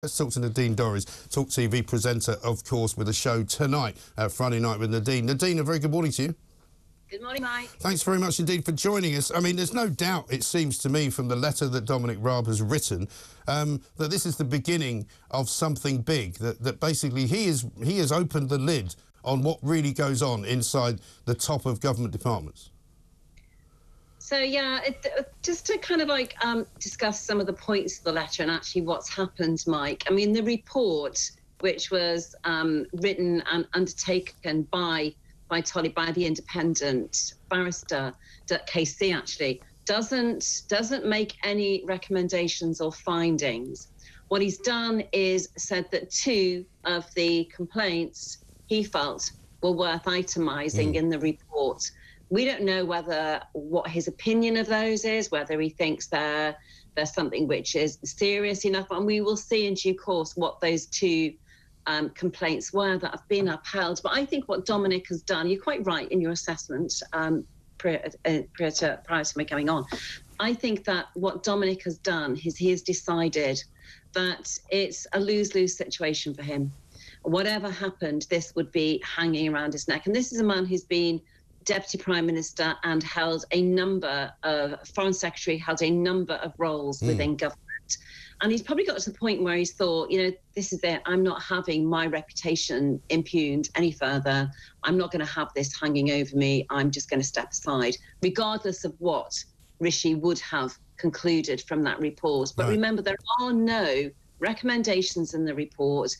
Let's talk to Nadine Dorries, TalkTV presenter, of course, with a show tonight, Friday night with Nadine. Nadine, a very good morning to you. Good morning, Mike. Thanks very much indeed for joining us. I mean, there's no doubt, it seems to me, from the letter that Dominic Raab has written, that this is the beginning of something big, that basically he has opened the lid on what really goes on inside the top of government departments. So, yeah, just to kind of like discuss some of the points of the letter and actually what's happened, Mike. I mean, the report, which was written and undertaken by the independent barrister, KC, actually, doesn't make any recommendations or findings. What he's done is said that 2 of the complaints he felt were worth itemising in the report. We don't know what his opinion of those is, whether he thinks there's something which is serious enough, and we will see in due course what those 2 complaints were that have been upheld. But I think what Dominic has done, you're quite right in your assessment prior to me coming on. I think that what Dominic has done is he has decided that it's a lose-lose situation for him. Whatever happened, this would be hanging around his neck. And this is a man who's been Deputy Prime Minister and held a number of, Foreign Secretary, held a number of roles within government. And he's probably got to the point where he's thought, you know, this is it. I'm not having my reputation impugned any further. I'm not going to have this hanging over me. I'm just going to step aside, regardless of what Rishi would have concluded from that report. But remember, there are no recommendations in the report.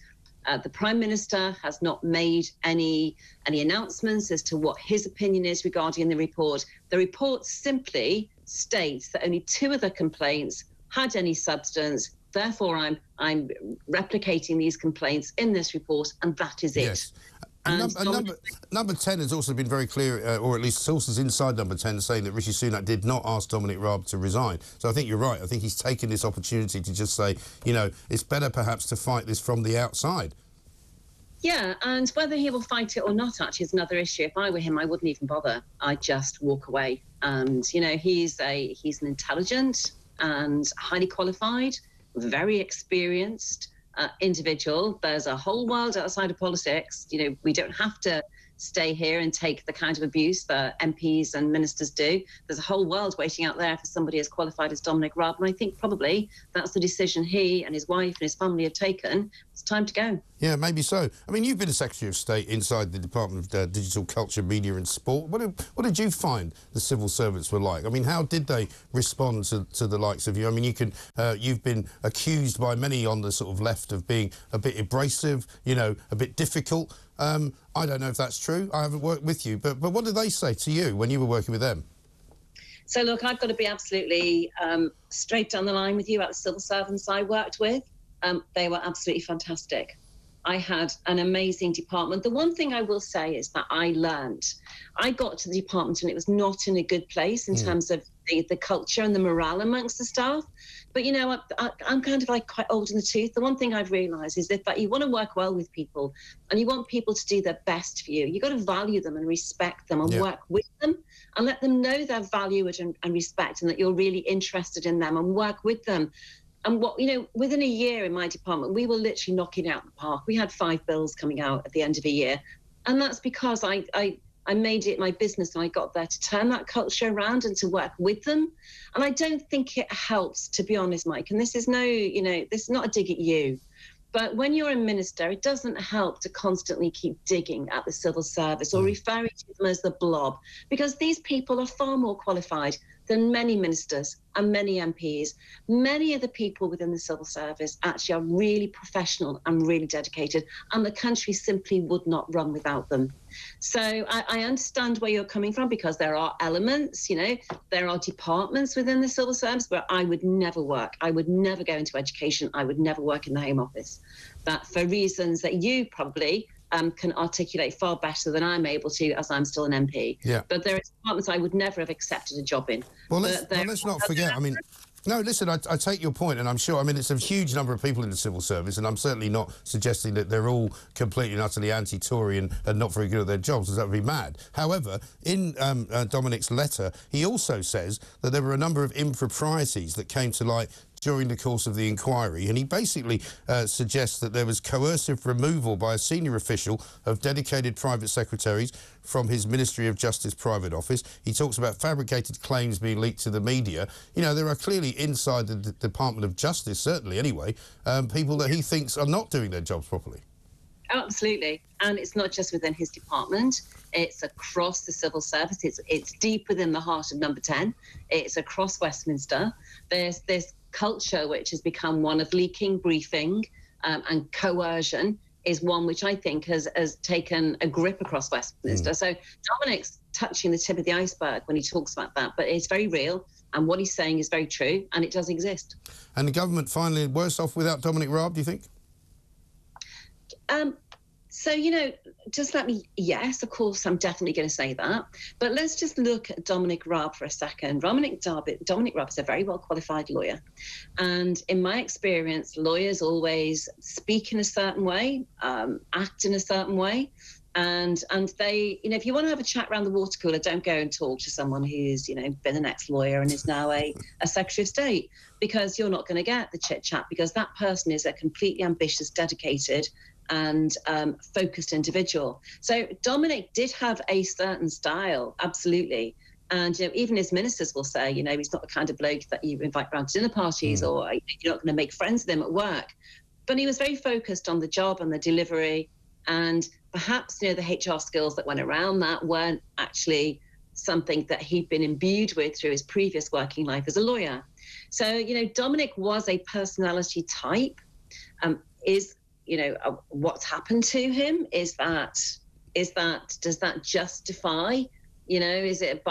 The Prime Minister has not made any announcements as to what his opinion is regarding the report. The report simply states that only 2 of the complaints had any substance. Therefore, I'm replicating these complaints in this report, and that is it. Yes. And number 10 has also been very clear, or at least sources inside number 10 saying that Rishi Sunak did not ask Dominic Raab to resign. So I think you're right. I think he's taken this opportunity to just say, you know, it's better perhaps to fight this from the outside. Yeah, and whether he will fight it or not actually is another issue. If I were him, I wouldn't even bother. I'd just walk away. And, you know, he's an intelligent and highly qualified, very experienced individual. There's a whole world outside of politics. You know, we don't have to stay here and take the kind of abuse that MPs and ministers do. There's a whole world waiting out there for somebody as qualified as Dominic Raab, and I think probably that's the decision he and his wife and his family have taken. It's time to go. Yeah, maybe so. I mean, you've been a Secretary of State inside the Department of Digital, Culture, Media and Sport. What did you find the civil servants were like? I mean, how did they respond to the likes of you? I mean, you've been accused by many on the sort of left of being a bit abrasive, you know, a bit difficult. I don't know if that's true. I haven't worked with you, but what did they say to you when you were working with them? So, look, I've got to be absolutely straight down the line with you about the civil servants I worked with. They were absolutely fantastic. I had an amazing department. The one thing I will say is that I got to the department and it was not in a good place in terms of the culture and the morale amongst the staff. But, you know, I'm kind of like quite old in the tooth. The one thing I've realised is that you want to work well with people and you want people to do their best for you. You've got to value them and respect them and work with them and let them know they're valued and respect and that you're really interested in them and work with them. And within a year in my department, we were literally knocking it out the park. We had 5 bills coming out at the end of a year. And that's because I made it my business and I got there to turn that culture around and to work with them. And I don't think it helps, to be honest, Mike. And this is this is not a dig at you. But when you're a minister, it doesn't help to constantly keep digging at the civil service or referring to them as the blob, because these people are far more qualified than many ministers and many MPs. Many of the people within the civil service actually are really professional and really dedicated, and the country simply would not run without them. So I understand where you're coming from, because there are elements, you know, there are departments within the civil service where I would never work. I would never go into education. I would never work in the Home Office. That for reasons that you probably can articulate far better than I'm able to, as I'm still an MP. Yeah. But there are departments I would never have accepted a job in. Well, let's not forget, I mean, no, listen, I take your point, and I'm sure, I mean, it's a huge number of people in the civil service, and I'm certainly not suggesting that they're all completely and utterly anti-Tory and not very good at their jobs, because that would be mad. However, in Dominic's letter, he also says that there were a number of improprieties that came to light during the course of the inquiry, and he basically suggests that there was coercive removal by a senior official of dedicated private secretaries from his Ministry of Justice private office. He talks about fabricated claims being leaked to the media. You know, there are clearly inside the Department of Justice, certainly anyway, people that he thinks are not doing their jobs properly. Absolutely. And it's not just within his department, it's across the civil service. It's deep within the heart of Number 10. It's across Westminster. There's this culture which has become one of leaking, briefing, and coercion is one which I think has taken a grip across Westminster. So Dominic's touching the tip of the iceberg when he talks about that, but it's very real. And what he's saying is very true, and it does exist. And the government finally worse off without Dominic Raab, do you think? So, you know, just let me, yes, of course, I'm definitely going to say that. But let's just look at Dominic Raab for a second. Dominic Raab is a very well-qualified lawyer. And in my experience, lawyers always speak in a certain way, act in a certain way. And they, you know, if you want to have a chat around the water cooler, don't go and talk to someone who's, you know, been an ex-lawyer and is now a Secretary of State, because you're not going to get the chit-chat, because that person is a completely ambitious, dedicated and focused individual. So Dominic did have a certain style, absolutely. And, you know, even his ministers will say, you know, he's not the kind of bloke that you invite around to dinner parties or you're not going to make friends with him at work. But he was very focused on the job and the delivery. And perhaps, you know, the HR skills that went around that weren't actually something that he'd been imbued with through his previous working life as a lawyer. So, you know, Dominic was a personality type. You know, what's happened to him does that justify, you know, is it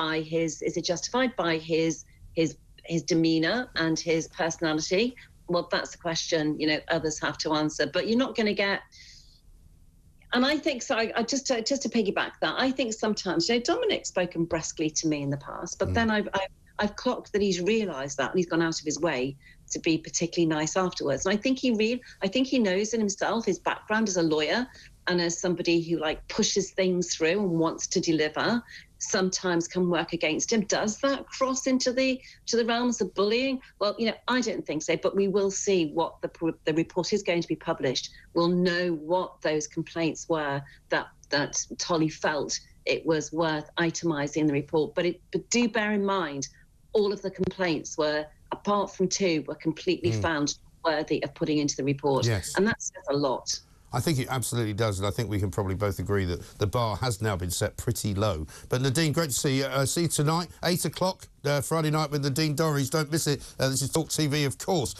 justified by his demeanor and his personality? Well, that's a question, you know, others have to answer, but you're not going to get. And I think, so I just to piggyback that, I think sometimes, you know, Dominic's spoken brusquely to me in the past, but then I've clocked that he's realised that, and he's gone out of his way to be particularly nice afterwards. And I think he knows in himself, his background as a lawyer and as somebody who like pushes things through and wants to deliver, sometimes can work against him. Does that cross into the realms of bullying? Well, you know, I don't think so, but we will see what the report is going to be published. We'll know what those complaints were that Tolly felt it was worth itemising in the report. But do bear in mind, all of the complaints were, apart from 2, were completely found worthy of putting into the report. Yes. And that says a lot. I think it absolutely does, and I think we can probably both agree that the bar has now been set pretty low. But Nadine, great to see you. See you tonight, 8 o'clock, Friday night with Nadine Dorries. Don't miss it. This is TalkTV, of course.